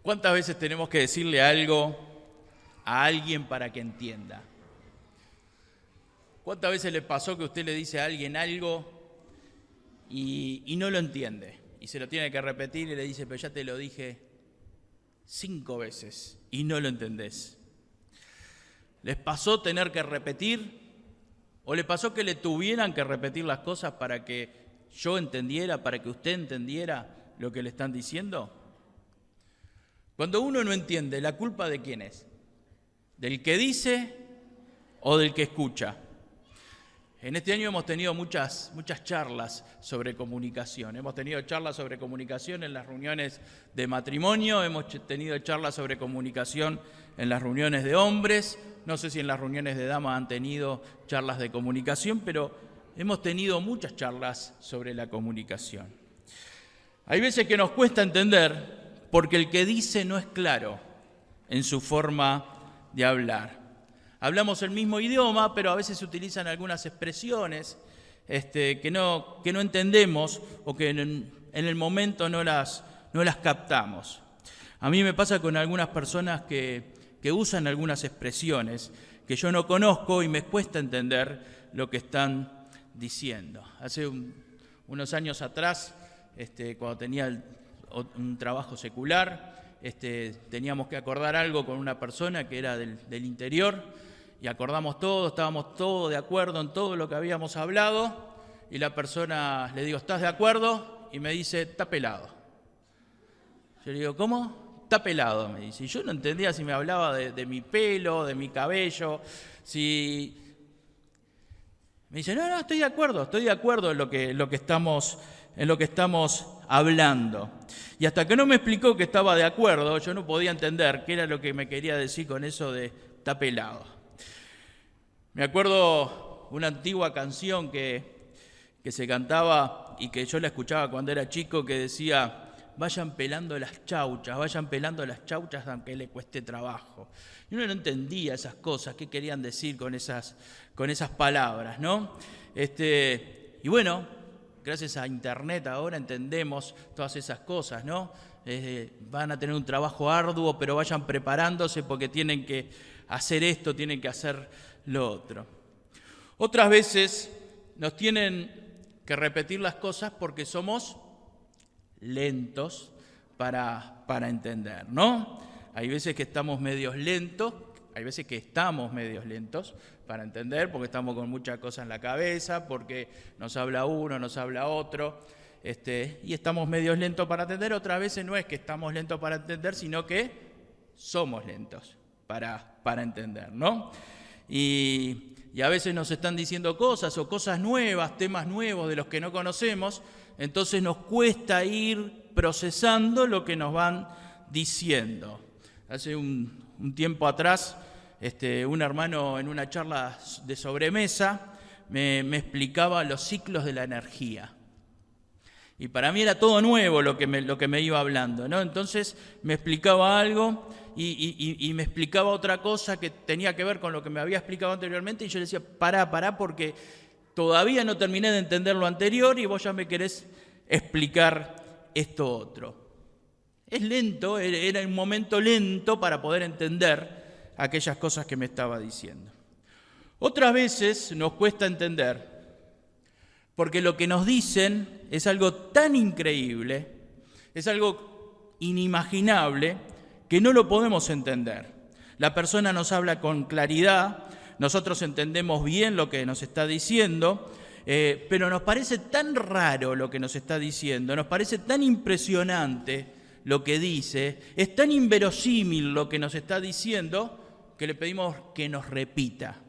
¿Cuántas veces tenemos que decirle algo a alguien para que entienda? ¿Cuántas veces le pasó que usted le dice a alguien algo y no lo entiende? Y se lo tiene que repetir y le dice, pero ya te lo dije 5 veces y no lo entendés. ¿Les pasó tener que repetir? ¿O le pasó que le tuvieran que repetir las cosas para que yo entendiera, para que usted entendiera lo que le están diciendo? Cuando uno no entiende, ¿la culpa de quién es? ¿Del que dice o del que escucha? En este año hemos tenido muchas charlas sobre comunicación. Hemos tenido charlas sobre comunicación en las reuniones de matrimonio, hemos tenido charlas sobre comunicación en las reuniones de hombres. No sé si en las reuniones de damas han tenido charlas de comunicación, pero hemos tenido muchas charlas sobre la comunicación. Hay veces que nos cuesta entender porque el que dice no es claro en su forma de hablar. Hablamos el mismo idioma, pero a veces se utilizan algunas expresiones que no entendemos o que en el momento no las captamos. A mí me pasa con algunas personas que usan algunas expresiones que yo no conozco y me cuesta entender lo que están diciendo. Hace unos años atrás, cuando tenía un trabajo secular, teníamos que acordar algo con una persona que era del interior y acordamos todo, estábamos todos de acuerdo en todo lo que habíamos hablado y la persona, le digo, ¿estás de acuerdo? Y me dice, está pelado. Yo le digo, ¿cómo? Está pelado, me dice. Y yo no entendía si me hablaba de mi pelo, de mi cabello, si... Me dice, no, estoy de acuerdo en lo que estamos hablando. Y hasta que no me explicó que estaba de acuerdo, yo no podía entender qué era lo que me quería decir con eso de está pelado. Me acuerdo una antigua canción que se cantaba y que yo la escuchaba cuando era chico que decía, vayan pelando las chauchas aunque le cueste trabajo. Y uno no entendía esas cosas, qué querían decir con esas palabras, ¿no? Y bueno, gracias a Internet ahora entendemos todas esas cosas, ¿no? Van a tener un trabajo arduo, pero vayan preparándose porque tienen que hacer esto, tienen que hacer lo otro. Otras veces nos tienen que repetir las cosas porque somos lentos para entender, ¿no? Hay veces que estamos medios lentos para entender, porque estamos con muchas cosas en la cabeza, porque nos habla uno, nos habla otro, y estamos medios lentos para entender. Otras veces no es que estamos lentos para entender, sino que somos lentos para entender, ¿no? Y a veces nos están diciendo cosas o cosas nuevas, temas nuevos de los que no conocemos, entonces nos cuesta ir procesando lo que nos van diciendo. Hace un tiempo atrás, un hermano en una charla de sobremesa me explicaba los ciclos de la energía. Y para mí era todo nuevo lo que me iba hablando, ¿no? Entonces me explicaba algo y me explicaba otra cosa que tenía que ver con lo que me había explicado anteriormente y yo le decía, pará, porque todavía no terminé de entender lo anterior y vos ya me querés explicar esto otro. Es lento, era un momento lento para poder entender aquellas cosas que me estaba diciendo. Otras veces nos cuesta entender porque lo que nos dicen es algo tan increíble, es algo inimaginable, que no lo podemos entender. La persona nos habla con claridad, nosotros entendemos bien lo que nos está diciendo, pero nos parece tan raro lo que nos está diciendo, nos parece tan impresionante lo que dice, es tan inverosímil lo que nos está diciendo, que le pedimos que nos repita.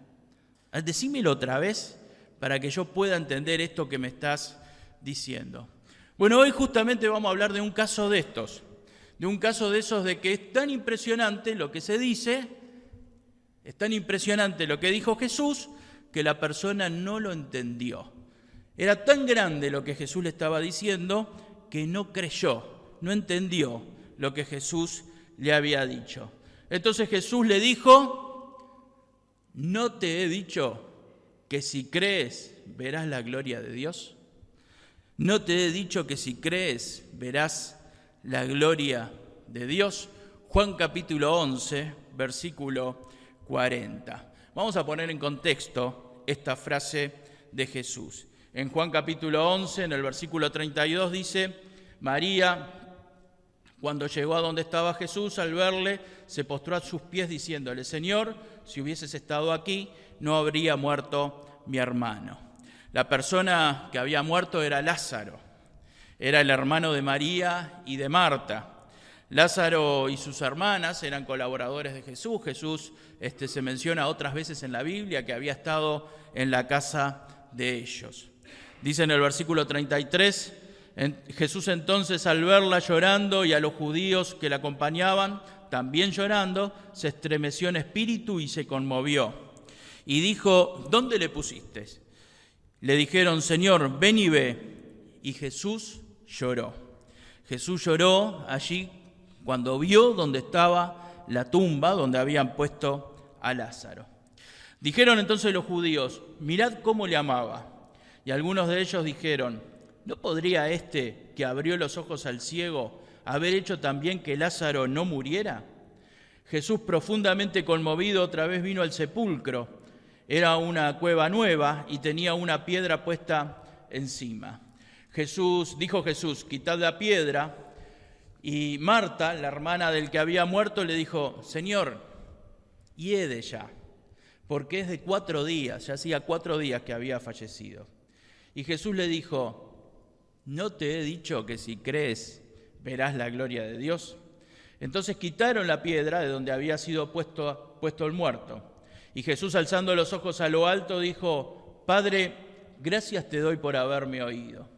Decímelo otra vez para que yo pueda entender esto que me estás diciendo. Bueno, hoy justamente vamos a hablar de un caso de estos, de un caso de esos de que es tan impresionante lo que se dice, es tan impresionante lo que dijo Jesús, que la persona no lo entendió. Era tan grande lo que Jesús le estaba diciendo que no creyó, no entendió lo que Jesús le había dicho. Entonces Jesús le dijo, ¿no te he dicho que si crees verás la gloria de Dios? ¿No te he dicho que si crees verás la gloria de Dios? Juan capítulo 11, versículo 40. Vamos a poner en contexto esta frase de Jesús. En Juan capítulo 11, en el versículo 32 dice: María, cuando llegó a donde estaba Jesús, al verle, se postró a sus pies diciéndole: Señor, si hubieses estado aquí, no habría muerto mi hermano. La persona que había muerto era Lázaro. Era el hermano de María y de Marta. Lázaro y sus hermanas eran colaboradores de Jesús. Jesús se menciona otras veces en la Biblia que había estado en la casa de ellos. Dice en el versículo 33, Jesús entonces, al verla llorando y a los judíos que la acompañaban también llorando, se estremeció en espíritu y se conmovió. Y dijo: ¿Dónde le pusiste? Le dijeron: Señor, ven y ve. Y Jesús lloró. Jesús lloró allí cuando vio donde estaba la tumba donde habían puesto a Lázaro. Dijeron entonces los judíos: mirad cómo le amaba. Y algunos de ellos dijeron: ¿no podría este que abrió los ojos al ciego haber hecho también que Lázaro no muriera? Jesús, profundamente conmovido, otra vez vino al sepulcro. Era una cueva nueva y tenía una piedra puesta encima. Dijo Jesús: quitad la piedra. Y Marta, la hermana del que había muerto, le dijo: Señor, hiede ya, porque es de 4 días, ya hacía 4 días que había fallecido. Y Jesús le dijo: ¿no te he dicho que si crees verás la gloria de Dios? Entonces quitaron la piedra de donde había sido puesto el muerto. Y Jesús, alzando los ojos a lo alto, dijo: Padre, gracias te doy por haberme oído.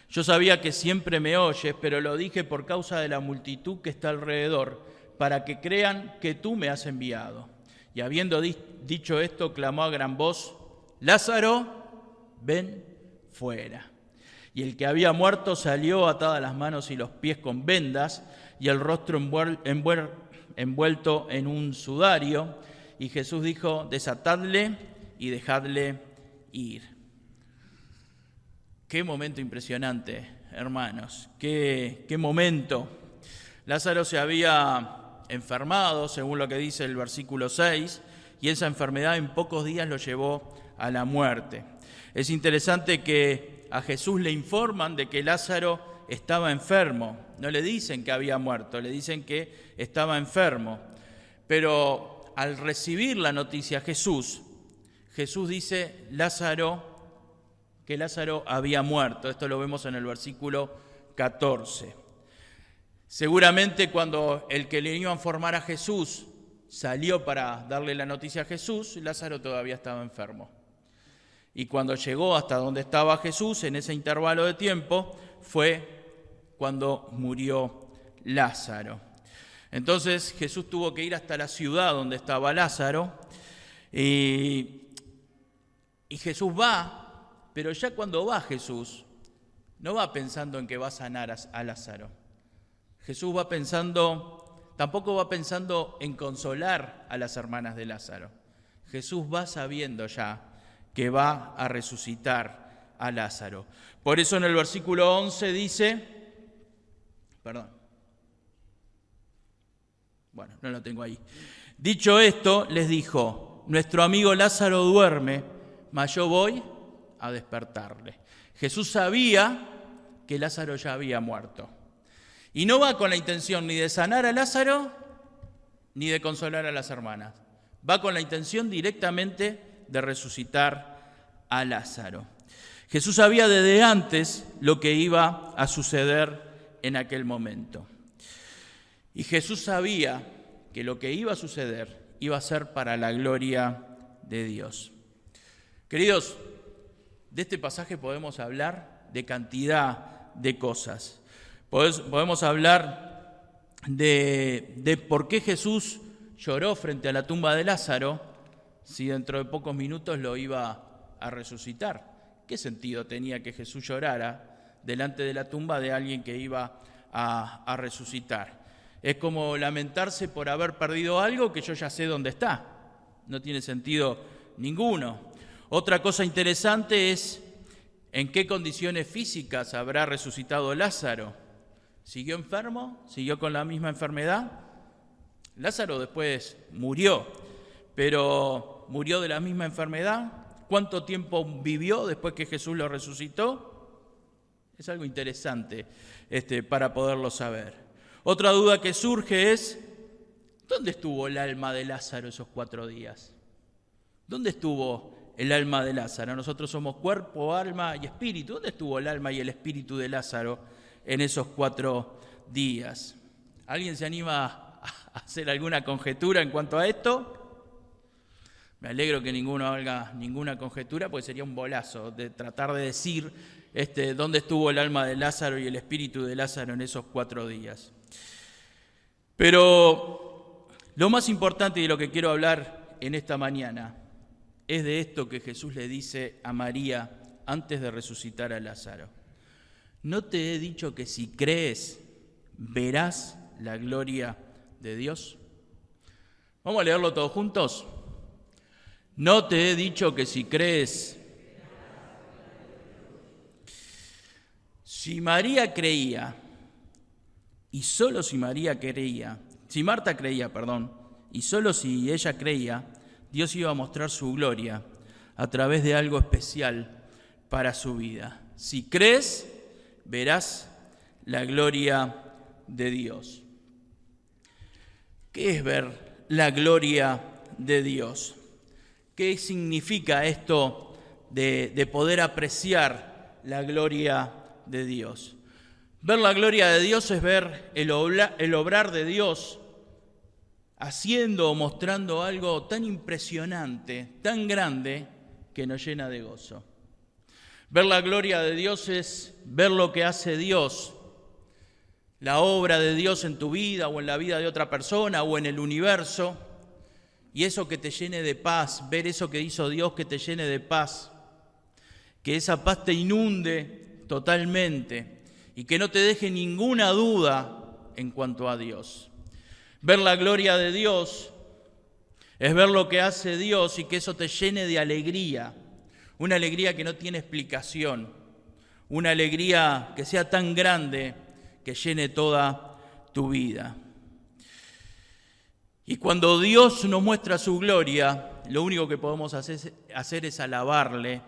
Yo sabía que siempre me oyes, pero lo dije por causa de la multitud que está alrededor, para que crean que tú me has enviado. Y habiendo dicho esto, clamó a gran voz: Lázaro, ven fuera. Y el que había muerto salió, atadas las manos y los pies con vendas, y el rostro envuelto en un sudario. Y Jesús dijo: desatadle y dejadle ir. Qué momento impresionante, hermanos, qué momento. Lázaro se había enfermado, según lo que dice el versículo 6, y esa enfermedad en pocos días lo llevó a la muerte. Es interesante que a Jesús le informan de que Lázaro estaba enfermo. No le dicen que había muerto, le dicen que estaba enfermo. Pero al recibir la noticia Jesús dice que Lázaro había muerto. Esto lo vemos en el versículo 14. Seguramente cuando el que le iba a informar a Jesús salió para darle la noticia a Jesús, Lázaro todavía estaba enfermo. Y cuando llegó hasta donde estaba Jesús, en ese intervalo de tiempo, fue cuando murió Lázaro. Entonces Jesús tuvo que ir hasta la ciudad donde estaba Lázaro, y Jesús va. Pero ya cuando va Jesús, no va pensando en que va a sanar a Lázaro. Jesús tampoco va pensando en consolar a las hermanas de Lázaro. Jesús va sabiendo ya que va a resucitar a Lázaro. Por eso en el versículo 11 dice, no lo tengo ahí. Dicho esto, les dijo: nuestro amigo Lázaro duerme, mas yo voy a despertarle. Jesús sabía que Lázaro ya había muerto. Y no va con la intención ni de sanar a Lázaro, ni de consolar a las hermanas. Va con la intención directamente de resucitar a Lázaro. Jesús sabía desde antes lo que iba a suceder en aquel momento. Y Jesús sabía que lo que iba a suceder iba a ser para la gloria de Dios. Queridos, de este pasaje podemos hablar de cantidad de cosas. Podemos hablar de por qué Jesús lloró frente a la tumba de Lázaro si dentro de pocos minutos lo iba a resucitar. ¿Qué sentido tenía que Jesús llorara delante de la tumba de alguien que iba a resucitar? Es como lamentarse por haber perdido algo que yo ya sé dónde está. No tiene sentido ninguno. Otra cosa interesante es en qué condiciones físicas habrá resucitado Lázaro. ¿Siguió enfermo? ¿Siguió con la misma enfermedad? Lázaro después murió, pero murió de la misma enfermedad. ¿Cuánto tiempo vivió después que Jesús lo resucitó? Es algo interesante para poderlo saber. Otra duda que surge es, ¿dónde estuvo el alma de Lázaro esos 4 días? ¿Dónde estuvo el alma de Lázaro? Nosotros somos cuerpo, alma y espíritu. ¿Dónde estuvo el alma y el espíritu de Lázaro en esos 4 días? ¿Alguien se anima a hacer alguna conjetura en cuanto a esto? Me alegro que ninguno haga ninguna conjetura, porque sería un bolazo de tratar de decir dónde estuvo el alma de Lázaro y el espíritu de Lázaro en esos 4 días. Pero lo más importante y de lo que quiero hablar en esta mañana es de esto que Jesús le dice a María antes de resucitar a Lázaro. ¿No te he dicho que si crees verás la gloria de Dios? Vamos a leerlo todos juntos. ¿No te he dicho que si crees? Si María creía, y solo si María creía, si Marta creía, y solo si ella creía, Dios iba a mostrar su gloria a través de algo especial para su vida. Si crees, verás la gloria de Dios. ¿Qué es ver la gloria de Dios? ¿Qué significa esto de poder apreciar la gloria de Dios? Ver la gloria de Dios es ver el obrar de Dios haciendo o mostrando algo tan impresionante, tan grande, que nos llena de gozo. Ver la gloria de Dios es ver lo que hace Dios, la obra de Dios en tu vida o en la vida de otra persona o en el universo, y eso que te llene de paz, ver eso que hizo Dios que te llene de paz, que esa paz te inunde totalmente y que no te deje ninguna duda en cuanto a Dios. Ver la gloria de Dios es ver lo que hace Dios y que eso te llene de alegría, una alegría que no tiene explicación, una alegría que sea tan grande que llene toda tu vida. Y cuando Dios nos muestra su gloria, lo único que podemos hacer es alabarle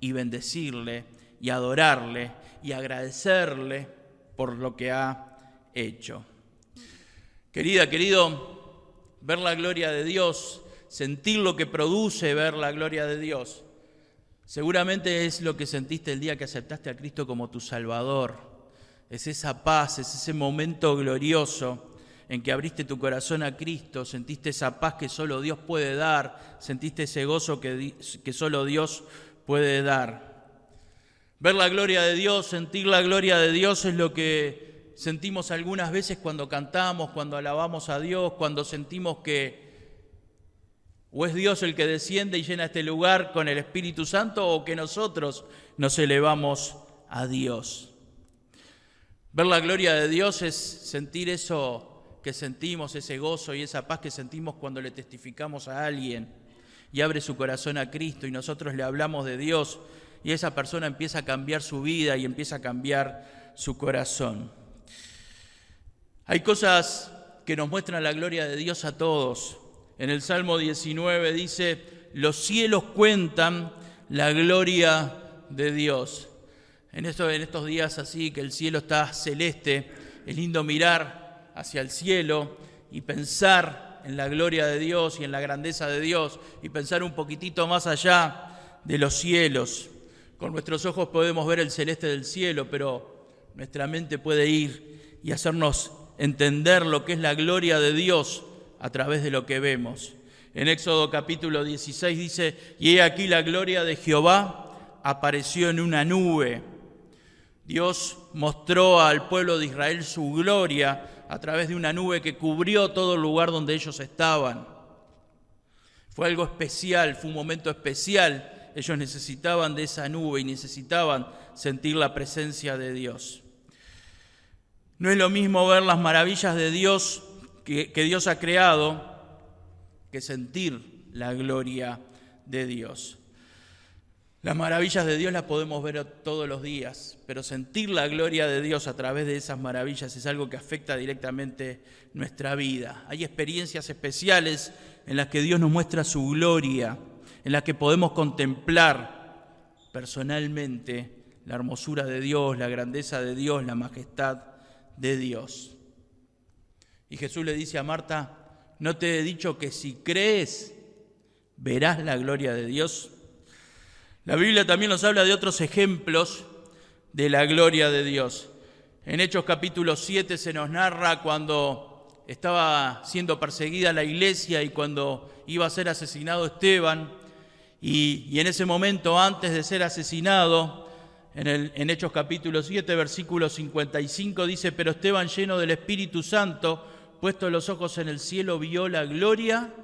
y bendecirle y adorarle y agradecerle por lo que ha hecho. Querida, querido, ver la gloria de Dios, sentir lo que produce ver la gloria de Dios, seguramente es lo que sentiste el día que aceptaste a Cristo como tu Salvador. Es esa paz, es ese momento glorioso en que abriste tu corazón a Cristo, sentiste esa paz que solo Dios puede dar, sentiste ese gozo que solo Dios puede dar. Ver la gloria de Dios, sentir la gloria de Dios es lo que sentimos algunas veces cuando cantamos, cuando alabamos a Dios, cuando sentimos que o es Dios el que desciende y llena este lugar con el Espíritu Santo o que nosotros nos elevamos a Dios. Ver la gloria de Dios es sentir eso que sentimos, ese gozo y esa paz que sentimos cuando le testificamos a alguien y abre su corazón a Cristo y nosotros le hablamos de Dios y esa persona empieza a cambiar su vida y empieza a cambiar su corazón. Hay cosas que nos muestran la gloria de Dios a todos. En el Salmo 19 dice, los cielos cuentan la gloria de Dios. En estos días así que el cielo está celeste, es lindo mirar hacia el cielo y pensar en la gloria de Dios y en la grandeza de Dios y pensar un poquitito más allá de los cielos. Con nuestros ojos podemos ver el celeste del cielo, pero nuestra mente puede ir y hacernos entender lo que es la gloria de Dios a través de lo que vemos. En Éxodo capítulo 16 dice, y he aquí la gloria de Jehová apareció en una nube. Dios mostró al pueblo de Israel su gloria a través de una nube que cubrió todo el lugar donde ellos estaban. Fue algo especial, fue un momento especial. Ellos necesitaban de esa nube y necesitaban sentir la presencia de Dios. No es lo mismo ver las maravillas de Dios que Dios ha creado que sentir la gloria de Dios. Las maravillas de Dios las podemos ver todos los días, pero sentir la gloria de Dios a través de esas maravillas es algo que afecta directamente nuestra vida. Hay experiencias especiales en las que Dios nos muestra su gloria, en las que podemos contemplar personalmente la hermosura de Dios, la grandeza de Dios, la majestad de Dios. Y Jesús le dice a Marta, ¿no te he dicho que si crees, verás la gloria de Dios? La Biblia también nos habla de otros ejemplos de la gloria de Dios. En Hechos capítulo 7 se nos narra cuando estaba siendo perseguida la iglesia y cuando iba a ser asesinado Esteban. Y en ese momento, antes de ser asesinado, en Hechos capítulo 7, versículo 55, dice: pero Esteban, lleno del Espíritu Santo, puesto los ojos en el cielo, vio la gloria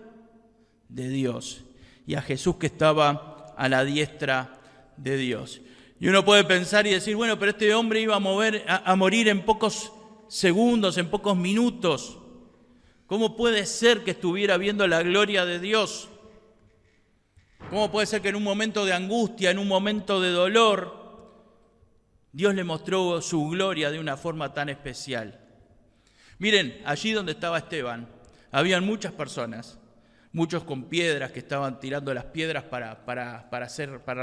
de Dios y a Jesús que estaba a la diestra de Dios. Y uno puede pensar y decir, bueno, pero este hombre iba a morir en pocos segundos, en pocos minutos. ¿Cómo puede ser que estuviera viendo la gloria de Dios? ¿Cómo puede ser que en un momento de angustia, en un momento de dolor, Dios le mostró su gloria de una forma tan especial? Miren, allí donde estaba Esteban, habían muchas personas, muchos con piedras que estaban tirando las piedras para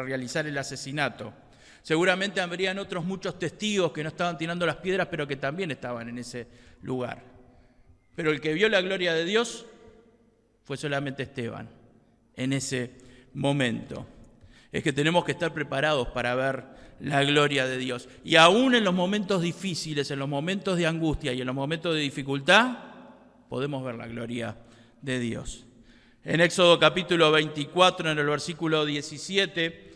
realizar el asesinato. Seguramente habrían otros muchos testigos que no estaban tirando las piedras, pero que también estaban en ese lugar. Pero el que vio la gloria de Dios fue solamente Esteban en ese momento. Es que tenemos que estar preparados para ver la gloria de Dios. Y aún en los momentos difíciles, en los momentos de angustia y en los momentos de dificultad, podemos ver la gloria de Dios. En Éxodo capítulo 24, en el versículo 17,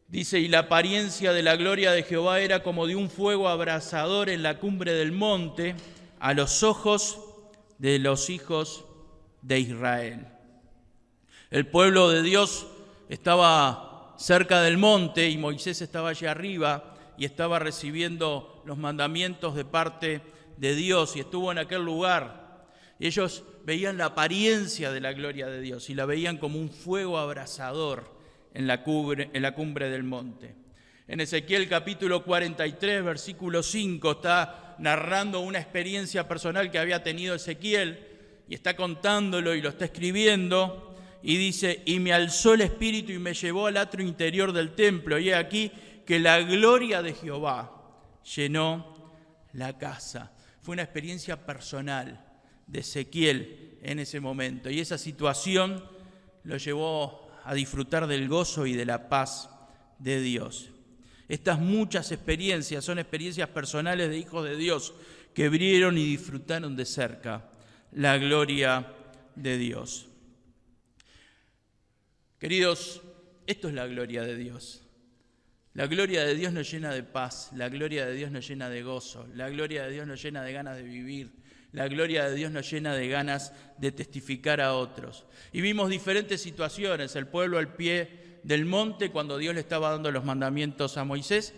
dice: y la apariencia de la gloria de Jehová era como de un fuego abrasador en la cumbre del monte, a los ojos de los hijos de Israel. El pueblo de Dios estaba cerca del monte y Moisés estaba allí arriba y estaba recibiendo los mandamientos de parte de Dios y estuvo en aquel lugar. Y ellos veían la apariencia de la gloria de Dios y la veían como un fuego abrasador en la cumbre del monte. En Ezequiel capítulo 43, versículo 5, está narrando una experiencia personal que había tenido Ezequiel y está contándolo y lo está escribiendo y dice: y me alzó el espíritu y me llevó al atrio interior del templo, y he aquí que la gloria de Jehová llenó la casa. Fue una experiencia personal de Ezequiel en ese momento, y esa situación lo llevó a disfrutar del gozo y de la paz de Dios. Estas muchas experiencias son experiencias personales de hijos de Dios que vieron y disfrutaron de cerca la gloria de Dios. Queridos, esto es la gloria de Dios. La gloria de Dios nos llena de paz, la gloria de Dios nos llena de gozo, la gloria de Dios nos llena de ganas de vivir, la gloria de Dios nos llena de ganas de testificar a otros. Y vimos diferentes situaciones, el pueblo al pie del monte cuando Dios le estaba dando los mandamientos a Moisés,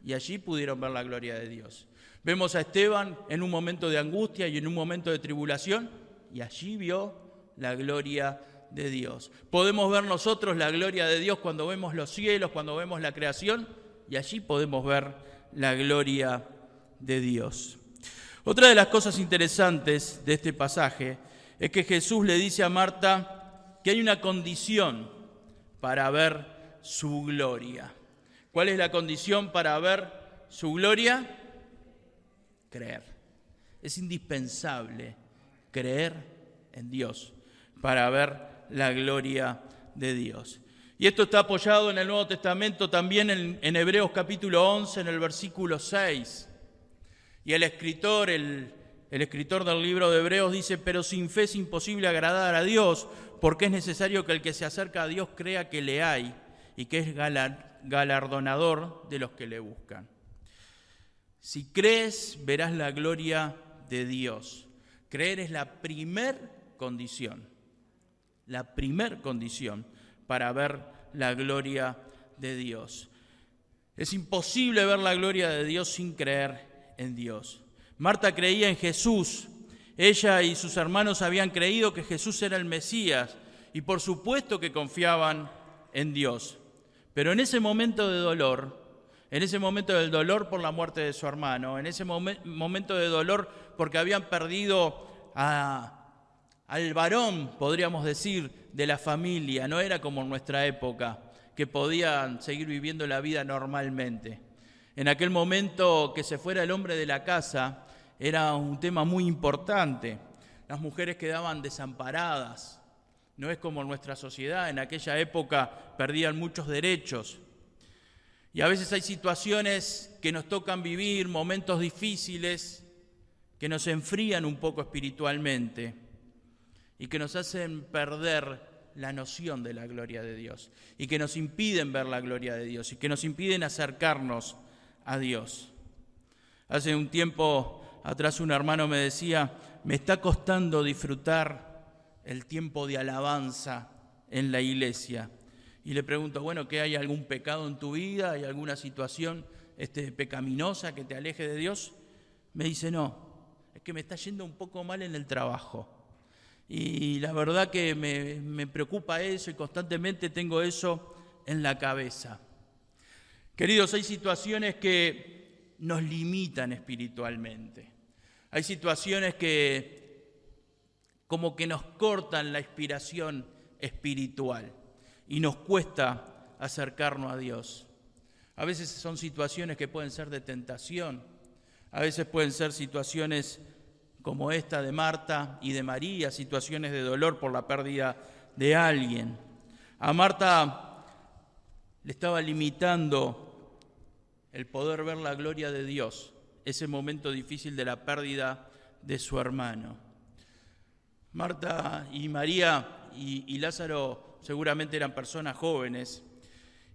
y allí pudieron ver la gloria de Dios. Vemos a Esteban en un momento de angustia y en un momento de tribulación, y allí vio la gloria de Dios. Podemos ver nosotros la gloria de Dios cuando vemos los cielos, cuando vemos la creación, y allí podemos ver la gloria de Dios. Otra de las cosas interesantes de este pasaje es que Jesús le dice a Marta que hay una condición para ver su gloria. ¿Cuál es la condición para ver su gloria? Creer. Es indispensable creer en Dios para ver la gloria de Dios. Y esto está apoyado en el Nuevo Testamento también en Hebreos capítulo 11, en el versículo 6. Y el escritor del libro de Hebreos dice: pero sin fe es imposible agradar a Dios, porque es necesario que el que se acerca a Dios crea que le hay y que es galardonador de los que le buscan. Si crees, verás la gloria de Dios. Creer es la primer condición para ver la gloria de Dios. Es imposible ver la gloria de Dios sin creer en Dios. Marta creía en Jesús. Ella y sus hermanos habían creído que Jesús era el Mesías y por supuesto que confiaban en Dios. Pero en ese momento de dolor, en ese momento del dolor por la muerte de su hermano, en ese momento de dolor porque habían perdido al varón, podríamos decir, de la familia, no era como en nuestra época, que podían seguir viviendo la vida normalmente. En aquel momento que se fuera el hombre de la casa era un tema muy importante. Las mujeres quedaban desamparadas. No es como en nuestra sociedad, en aquella época perdían muchos derechos. Y a veces hay situaciones que nos tocan vivir, momentos difíciles, que nos enfrían un poco espiritualmente y que nos hacen perder la noción de la gloria de Dios y que nos impiden ver la gloria de Dios y que nos impiden acercarnos a Dios. Hace un tiempo atrás un hermano me decía, me está costando disfrutar el tiempo de alabanza en la iglesia. Y le pregunto, bueno, ¿qué hay algún pecado en tu vida? ¿Hay alguna situación pecaminosa que te aleje de Dios? Me dice, no, es que me está yendo un poco mal en el trabajo. Y la verdad que me preocupa eso y constantemente tengo eso en la cabeza. Queridos, hay situaciones que nos limitan espiritualmente. Hay situaciones que como que nos cortan la inspiración espiritual y nos cuesta acercarnos a Dios. A veces son situaciones que pueden ser de tentación, a veces pueden ser situaciones como esta de Marta y de María, situaciones de dolor por la pérdida de alguien. A Marta le estaba limitando el poder ver la gloria de Dios, ese momento difícil de la pérdida de su hermano. Marta y María y Lázaro seguramente eran personas jóvenes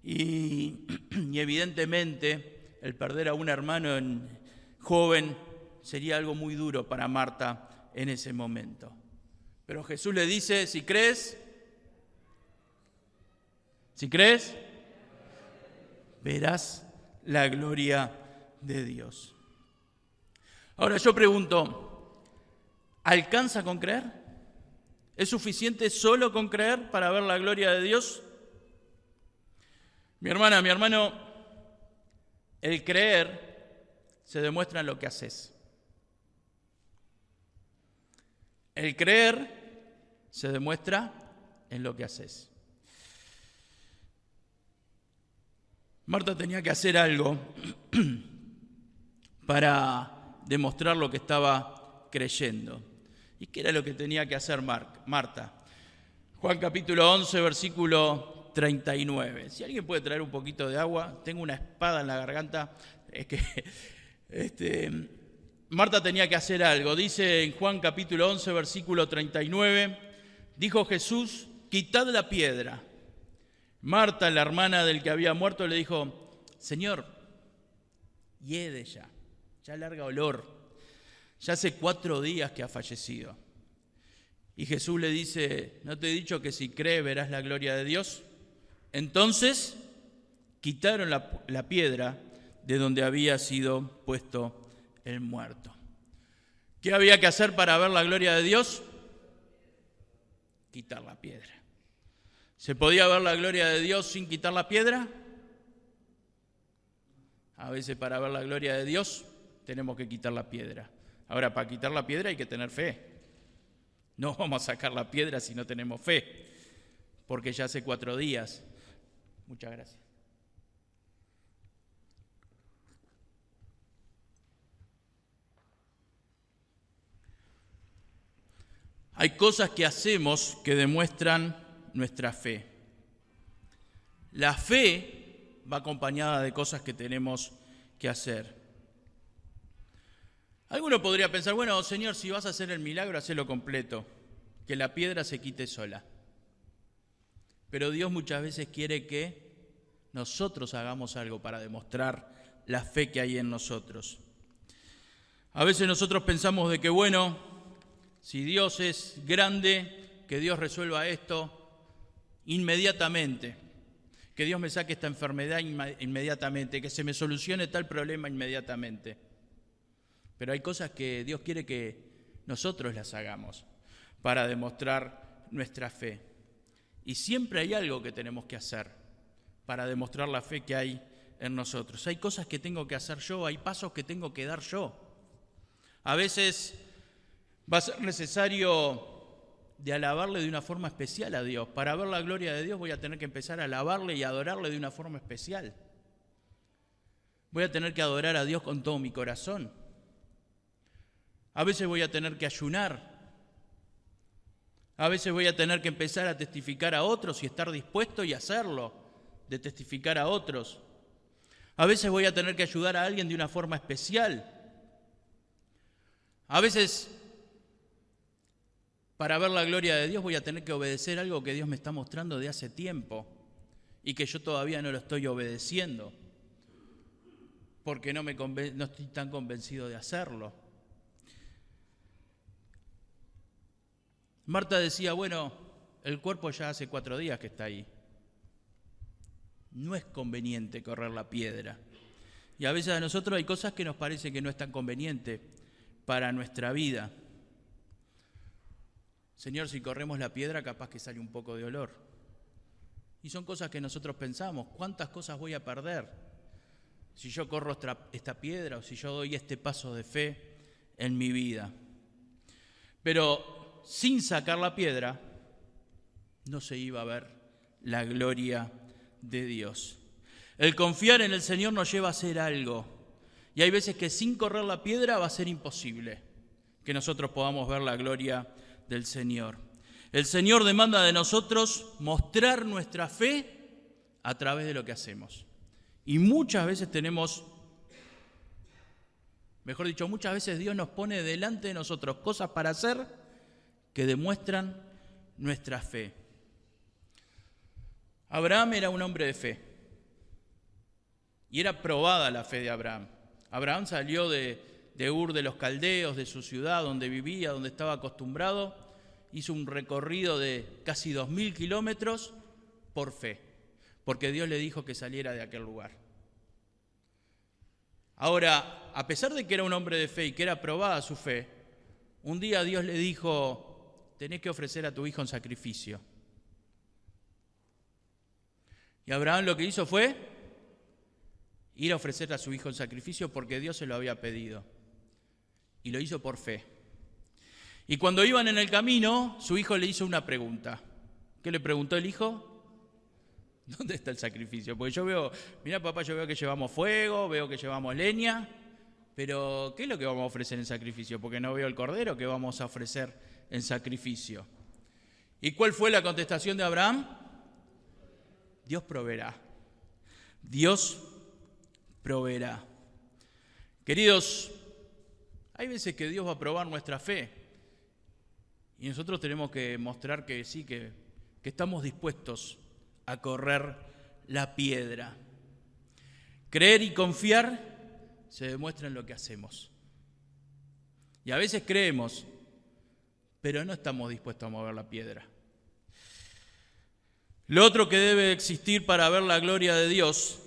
y evidentemente el perder a un hermano joven sería algo muy duro para Marta en ese momento. Pero Jesús le dice, si crees, verás la gloria de Dios. Ahora yo pregunto, ¿alcanza con creer? ¿Es suficiente solo con creer para ver la gloria de Dios? Mi hermana, mi hermano, el creer se demuestra en lo que haces. El creer se demuestra en lo que haces. Marta tenía que hacer algo para demostrar lo que estaba creyendo. ¿Y qué era lo que tenía que hacer Marta? Juan capítulo 11, versículo 39. Si alguien puede traer un poquito de agua, tengo una espada en la garganta. Es que Marta tenía que hacer algo. Dice en Juan capítulo 11, versículo 39, dijo Jesús, quitad la piedra. Marta, la hermana del que había muerto, le dijo, Señor, hiede ya larga olor. Ya hace 4 días que ha fallecido. Y Jesús le dice, ¿no te he dicho que si crees verás la gloria de Dios? Entonces quitaron la piedra de donde había sido puesto el muerto. ¿Qué había que hacer para ver la gloria de Dios? Quitar la piedra. ¿Se podía ver la gloria de Dios sin quitar la piedra? A veces para ver la gloria de Dios tenemos que quitar la piedra. Ahora, para quitar la piedra hay que tener fe. No vamos a sacar la piedra si no tenemos fe, porque ya hace 4 días. Muchas gracias. Hay cosas que hacemos que demuestran nuestra fe. La fe va acompañada de cosas que tenemos que hacer. Alguno podría pensar, bueno, Señor, si vas a hacer el milagro, hacelo completo, que la piedra se quite sola. Pero Dios muchas veces quiere que nosotros hagamos algo para demostrar la fe que hay en nosotros. A veces nosotros pensamos de que, bueno, si Dios es grande, que Dios resuelva esto inmediatamente, que Dios me saque esta enfermedad inmediatamente, que se me solucione tal problema inmediatamente. Pero hay cosas que Dios quiere que nosotros las hagamos para demostrar nuestra fe. Y siempre hay algo que tenemos que hacer para demostrar la fe que hay en nosotros. Hay cosas que tengo que hacer yo, hay pasos que tengo que dar yo. A veces va a ser necesario de alabarle de una forma especial a Dios. Para ver la gloria de Dios voy a tener que empezar a alabarle y adorarle de una forma especial. Voy a tener que adorar a Dios con todo mi corazón. A veces voy a tener que ayunar. A veces voy a tener que empezar a testificar a otros y estar dispuesto y hacerlo, de testificar a otros. A veces voy a tener que ayudar a alguien de una forma especial. A veces, para ver la gloria de Dios, voy a tener que obedecer algo que Dios me está mostrando de hace tiempo y que yo todavía no lo estoy obedeciendo, porque no estoy tan convencido de hacerlo. Marta decía, bueno, el cuerpo ya hace 4 días que está ahí. No es conveniente correr la piedra. Y a veces a nosotros hay cosas que nos parece que no es tan conveniente para nuestra vida. Señor, si corremos la piedra, capaz que sale un poco de olor. Y son cosas que nosotros pensamos, ¿cuántas cosas voy a perder si yo corro esta piedra o si yo doy este paso de fe en mi vida? Pero sin sacar la piedra, no se iba a ver la gloria de Dios. El confiar en el Señor nos lleva a hacer algo. Y hay veces que sin correr la piedra va a ser imposible que nosotros podamos ver la gloria del Señor. El Señor demanda de nosotros mostrar nuestra fe a través de lo que hacemos. Y muchas veces muchas veces Dios nos pone delante de nosotros cosas para hacer que demuestran nuestra fe. Abraham era un hombre de fe y era probada la fe de Abraham. Abraham salió de Ur de los Caldeos, de su ciudad donde vivía, donde estaba acostumbrado, hizo un recorrido de casi 2.000 kilómetros por fe, porque Dios le dijo que saliera de aquel lugar. Ahora, a pesar de que era un hombre de fe y que era probada su fe, un día Dios le dijo, tenés que ofrecer a tu hijo en sacrificio. Y Abraham lo que hizo fue ir a ofrecer a su hijo en sacrificio porque Dios se lo había pedido. Y lo hizo por fe. Y cuando iban en el camino, su hijo le hizo una pregunta. ¿Qué le preguntó el hijo? ¿Dónde está el sacrificio? Porque yo veo, mira papá, yo veo que llevamos fuego, veo que llevamos leña, pero ¿qué es lo que vamos a ofrecer en sacrificio? Porque no veo el cordero que vamos a ofrecer en sacrificio. ¿Y cuál fue la contestación de Abraham? Dios proveerá. Dios proveerá. Queridos, hay veces que Dios va a probar nuestra fe y nosotros tenemos que mostrar que sí, que estamos dispuestos a correr la piedra. Creer y confiar se demuestra en lo que hacemos. Y a veces creemos, pero no estamos dispuestos a mover la piedra. Lo otro que debe existir para ver la gloria de Dios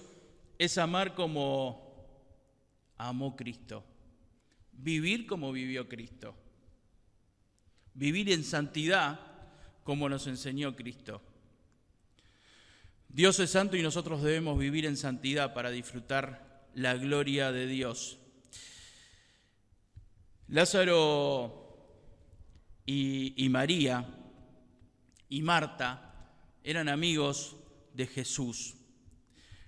es amar como amó Cristo, vivir como vivió Cristo, vivir en santidad como nos enseñó Cristo. Dios es santo y nosotros debemos vivir en santidad para disfrutar la gloria de Dios. Lázaro y María y Marta eran amigos de Jesús.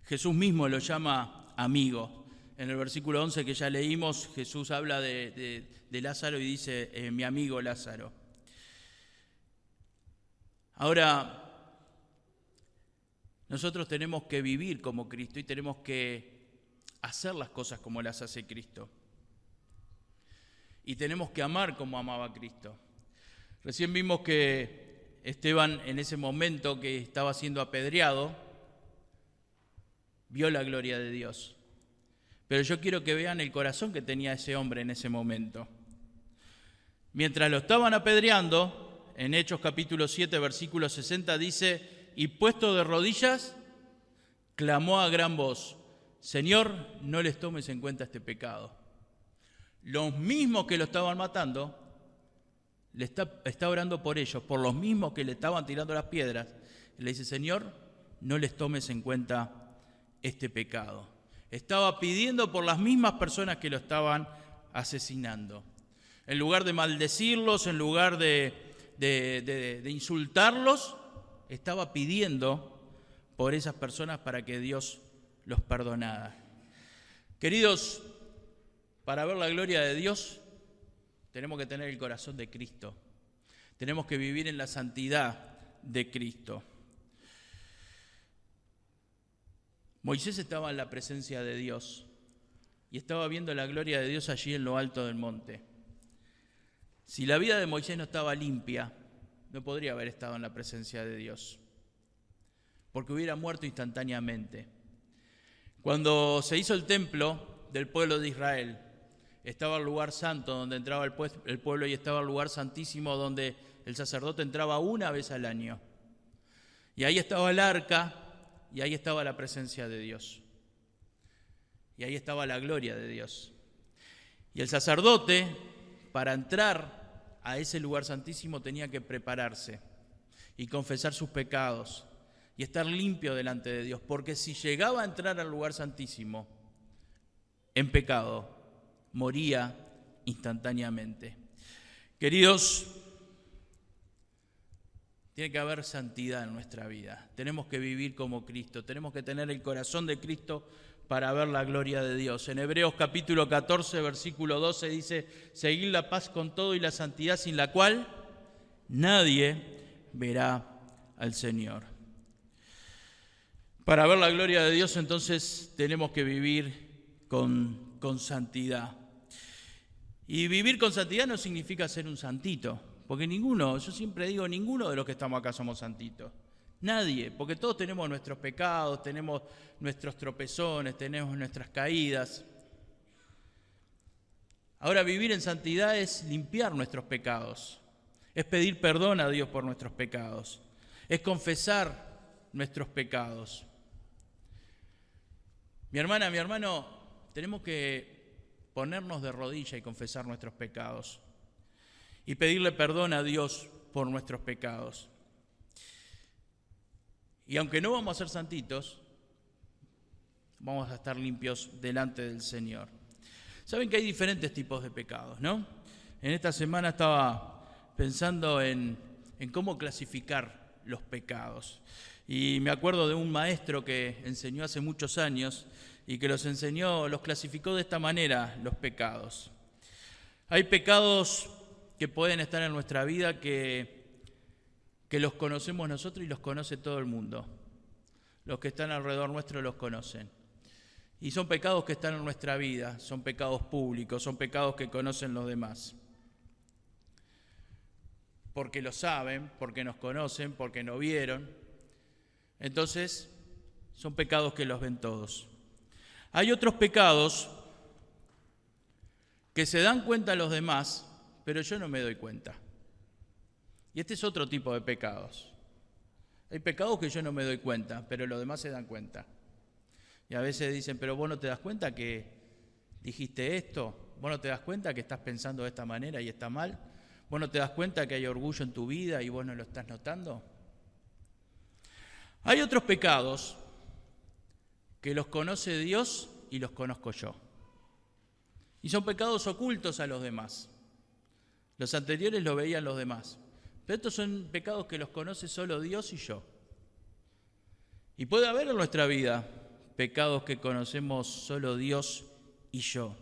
Jesús mismo lo llama amigo. En el versículo 11 que ya leímos, Jesús habla de Lázaro y dice, mi amigo Lázaro. Ahora, nosotros tenemos que vivir como Cristo y tenemos que hacer las cosas como las hace Cristo. Y tenemos que amar como amaba Cristo. Recién vimos que Esteban, en ese momento que estaba siendo apedreado, vio la gloria de Dios. Pero yo quiero que vean el corazón que tenía ese hombre en ese momento. Mientras lo estaban apedreando, en Hechos capítulo 7, versículo 60, dice, y puesto de rodillas, clamó a gran voz, Señor, no les tomes en cuenta este pecado. Los mismos que lo estaban matando, está orando por ellos, por los mismos que le estaban tirando las piedras. Le dice, Señor, no les tomes en cuenta este pecado. Estaba pidiendo por las mismas personas que lo estaban asesinando. En lugar de maldecirlos, en lugar de insultarlos, estaba pidiendo por esas personas para que Dios los perdonara. Queridos, para ver la gloria de Dios, tenemos que tener el corazón de Cristo. Tenemos que vivir en la santidad de Cristo. Moisés estaba en la presencia de Dios y estaba viendo la gloria de Dios allí en lo alto del monte. Si la vida de Moisés no estaba limpia, no podría haber estado en la presencia de Dios, porque hubiera muerto instantáneamente. Cuando se hizo el templo del pueblo de Israel, estaba el lugar santo donde entraba el pueblo y estaba el lugar santísimo donde el sacerdote entraba una vez al año. Y ahí estaba el arca y ahí estaba la presencia de Dios. Y ahí estaba la gloria de Dios. Y el sacerdote, para entrar a ese lugar santísimo, tenía que prepararse y confesar sus pecados y estar limpio delante de Dios, porque si llegaba a entrar al lugar santísimo en pecado, moría instantáneamente. Queridos, tiene que haber santidad en nuestra vida. Tenemos que vivir como Cristo, tenemos que tener el corazón de Cristo para ver la gloria de Dios. En Hebreos capítulo 14, versículo 12 dice: seguid la paz con todo y la santidad, sin la cual nadie verá al Señor. Para ver la gloria de Dios, entonces, tenemos que vivir con santidad. Y vivir con santidad no significa ser un santito, porque yo siempre digo, ninguno de los que estamos acá somos santitos. Nadie, porque todos tenemos nuestros pecados, tenemos nuestros tropezones, tenemos nuestras caídas. Ahora, vivir en santidad es limpiar nuestros pecados, es pedir perdón a Dios por nuestros pecados, es confesar nuestros pecados. Mi hermana, mi hermano, tenemos que ponernos de rodillas y confesar nuestros pecados y pedirle perdón a Dios por nuestros pecados. Y aunque no vamos a ser santitos, vamos a estar limpios delante del Señor. Saben que hay diferentes tipos de pecados, ¿no? En esta semana estaba pensando en cómo clasificar los pecados. Y me acuerdo de un maestro que enseñó hace muchos años y que los clasificó de esta manera, los pecados. Hay pecados que pueden estar en nuestra vida que los conocemos nosotros y los conoce todo el mundo. Los que están alrededor nuestro los conocen. Y son pecados que están en nuestra vida, son pecados públicos, son pecados que conocen los demás. Porque lo saben, porque nos conocen, porque nos vieron. Entonces, son pecados que los ven todos. Hay otros pecados que se dan cuenta los demás, pero yo no me doy cuenta. Y este es otro tipo de pecados. Hay pecados que yo no me doy cuenta, pero los demás se dan cuenta. Y a veces dicen, pero vos no te das cuenta que dijiste esto, vos no te das cuenta que estás pensando de esta manera y está mal, vos no te das cuenta que hay orgullo en tu vida y vos no lo estás notando. Hay otros pecados que los conoce Dios y los conozco yo. Y son pecados ocultos a los demás. Los anteriores lo veían los demás. Pero estos son pecados que los conoce solo Dios y yo. Y puede haber en nuestra vida pecados que conocemos solo Dios y yo.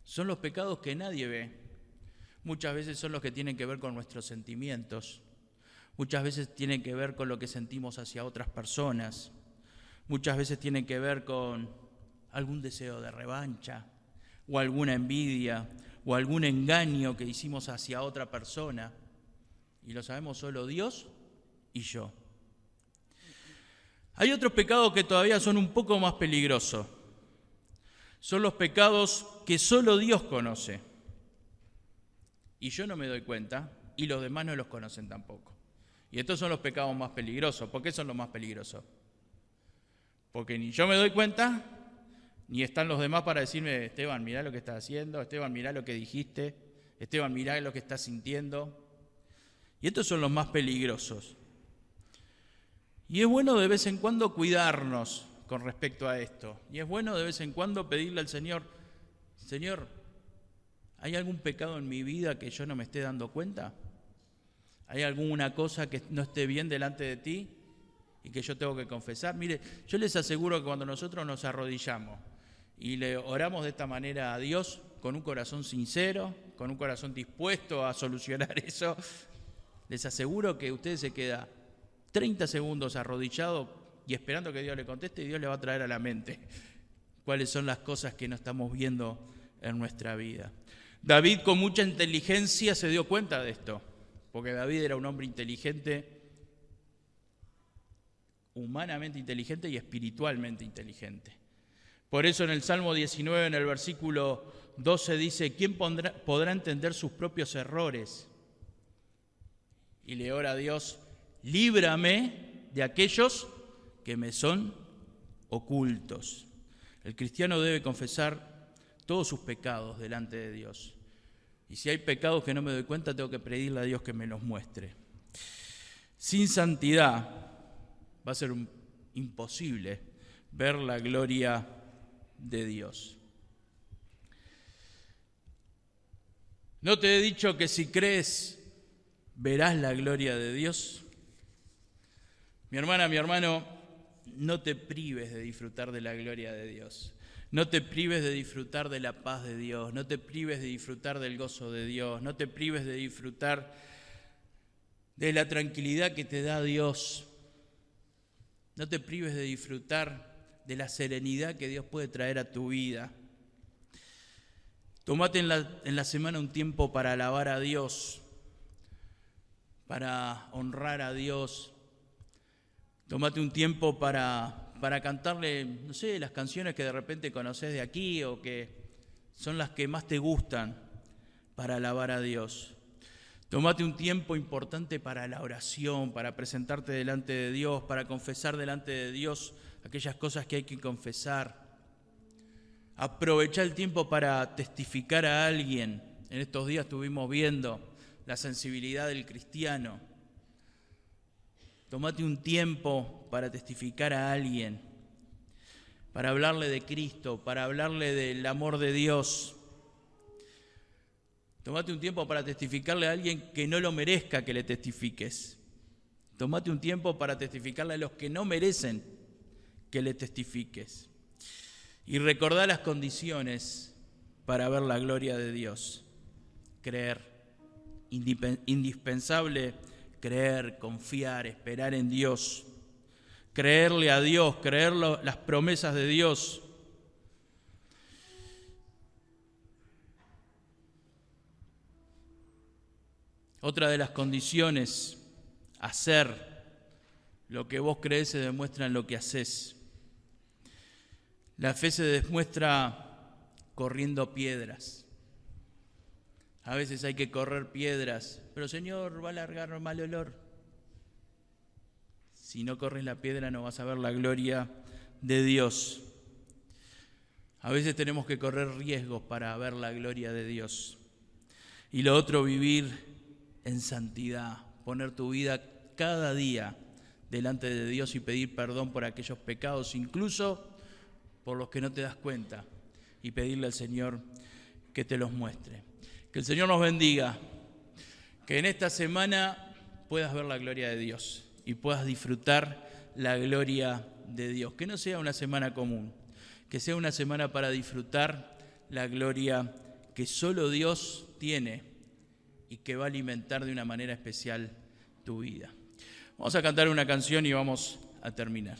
Son los pecados que nadie ve. Muchas veces son los que tienen que ver con nuestros sentimientos. Muchas veces tienen que ver con lo que sentimos hacia otras personas. Muchas veces tienen que ver con algún deseo de revancha, o alguna envidia, o algún engaño que hicimos hacia otra persona. Y lo sabemos solo Dios y yo. Hay otros pecados que todavía son un poco más peligrosos. Son los pecados que solo Dios conoce. Y yo no me doy cuenta, y los demás no los conocen tampoco. Y estos son los pecados más peligrosos. ¿Por qué son los más peligrosos? Porque ni yo me doy cuenta, ni están los demás para decirme, Esteban, mirá lo que estás haciendo, Esteban, mirá lo que dijiste, Esteban, mirá lo que estás sintiendo. Y estos son los más peligrosos. Y es bueno de vez en cuando cuidarnos con respecto a esto. Y es bueno de vez en cuando pedirle al Señor, Señor, ¿hay algún pecado en mi vida que yo no me esté dando cuenta? ¿Hay alguna cosa que no esté bien delante de ti y que yo tengo que confesar? Mire, yo les aseguro que cuando nosotros nos arrodillamos y le oramos de esta manera a Dios, con un corazón sincero, con un corazón dispuesto a solucionar eso, les aseguro que usted se queda 30 segundos arrodillado y esperando que Dios le conteste, y Dios le va a traer a la mente cuáles son las cosas que no estamos viendo en nuestra vida. David, con mucha inteligencia, se dio cuenta de esto, porque David era un hombre inteligente, humanamente inteligente y espiritualmente inteligente. Por eso en el Salmo 19, en el versículo 12, dice, ¿quién podrá entender sus propios errores? Y le ora a Dios, líbrame de aquellos que me son ocultos. El cristiano debe confesar todos sus pecados delante de Dios. Y si hay pecados que no me doy cuenta, tengo que pedirle a Dios que me los muestre. Sin santidad va a ser imposible ver la gloria de Dios. ¿No te he dicho que si crees, verás la gloria de Dios? Mi hermana, mi hermano, no te prives de disfrutar de la gloria de Dios. No te prives de disfrutar de la paz de Dios. No te prives de disfrutar del gozo de Dios. No te prives de disfrutar de la tranquilidad que te da Dios. No te prives de disfrutar de la serenidad que Dios puede traer a tu vida. Tómate en la semana un tiempo para alabar a Dios, para honrar a Dios. Tómate un tiempo para cantarle, no sé, las canciones que de repente conoces de aquí o que son las que más te gustan para alabar a Dios. Tómate un tiempo importante para la oración, para presentarte delante de Dios, para confesar delante de Dios aquellas cosas que hay que confesar. Aprovecha el tiempo para testificar a alguien. En estos días estuvimos viendo la sensibilidad del cristiano. Tómate un tiempo para testificar a alguien, para hablarle de Cristo, para hablarle del amor de Dios. Tómate un tiempo para testificarle a alguien que no lo merezca que le testifiques. Tómate un tiempo para testificarle a los que no merecen que le testifiques. Y recordá las condiciones para ver la gloria de Dios. Creer, indispensable creer, confiar, esperar en Dios. Creerle a Dios, creer las promesas de Dios. Otra de las condiciones, hacer lo que vos creés se demuestra en lo que haces. La fe se demuestra corriendo piedras. A veces hay que correr piedras, pero Señor, va a largar mal olor. Si no corres la piedra no vas a ver la gloria de Dios. A veces tenemos que correr riesgos para ver la gloria de Dios. Y lo otro, vivir en santidad, poner tu vida cada día delante de Dios y pedir perdón por aquellos pecados, incluso por los que no te das cuenta, y pedirle al Señor que te los muestre. Que el Señor nos bendiga, que en esta semana puedas ver la gloria de Dios y puedas disfrutar la gloria de Dios. Que no sea una semana común, que sea una semana para disfrutar la gloria que solo Dios tiene y que va a alimentar de una manera especial tu vida. Vamos a cantar una canción y vamos a terminar.